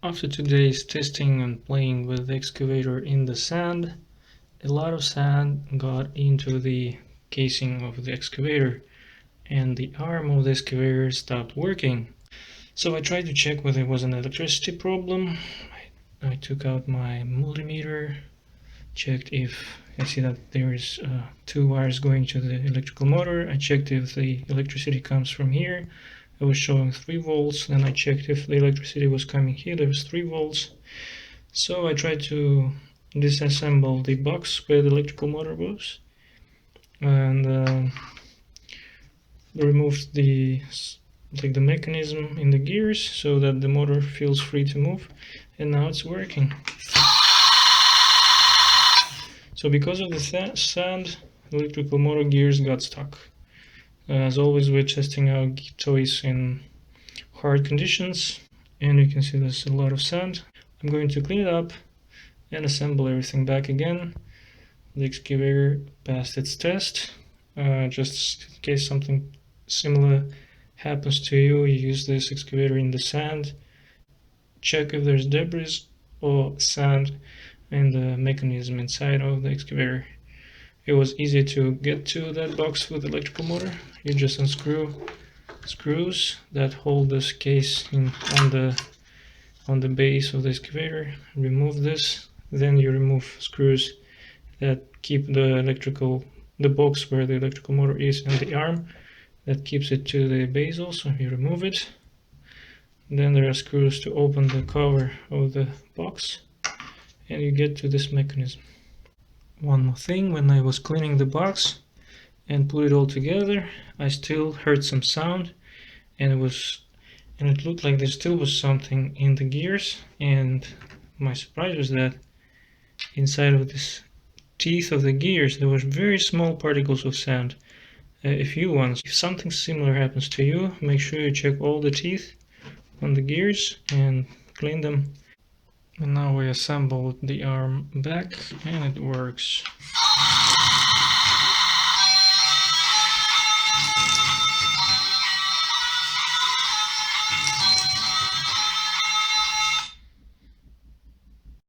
After today's testing and playing with the excavator in the sand, a lot of sand got into the casing of the excavator and the arm of the excavator stopped working. So I tried to check whether it was an electricity problem. I took out my multimeter, checked if I see that there is 2 wires going to the electrical motor. I checked if the electricity comes from here. It was showing 3 volts. Then I checked if the electricity was coming here. There was 3 volts. So I tried to disassemble the box where the electrical motor was and removed the mechanism in the gears so that the motor feels free to move, and now it's working. So because of the sand, electrical motor gears got stuck. As always, we're testing our toys in hard conditions, and you can see there's a lot of sand. I'm going to clean it up and assemble everything back again. The excavator passed its test. Just in case something similar happens to you, you use this excavator in the sand. Check if there's debris or sand in the mechanism inside of the excavator. It was easy to get to that box with the electrical motor. You just unscrew screws that hold this case on the base of the excavator. Remove this, then you remove screws that keep the box where the electrical motor is and the arm that keeps it to the base also. You remove it. Then there are screws to open the cover of the box and you get to this mechanism. One more thing, when I was cleaning the box and put it all together, I still heard some sound, and it looked like there still was something in the gears, and my surprise was that inside of this teeth of the gears there was very small particles of sand. If something similar happens to you, make sure you check all the teeth on the gears and clean them. And now we assembled the arm back and it works.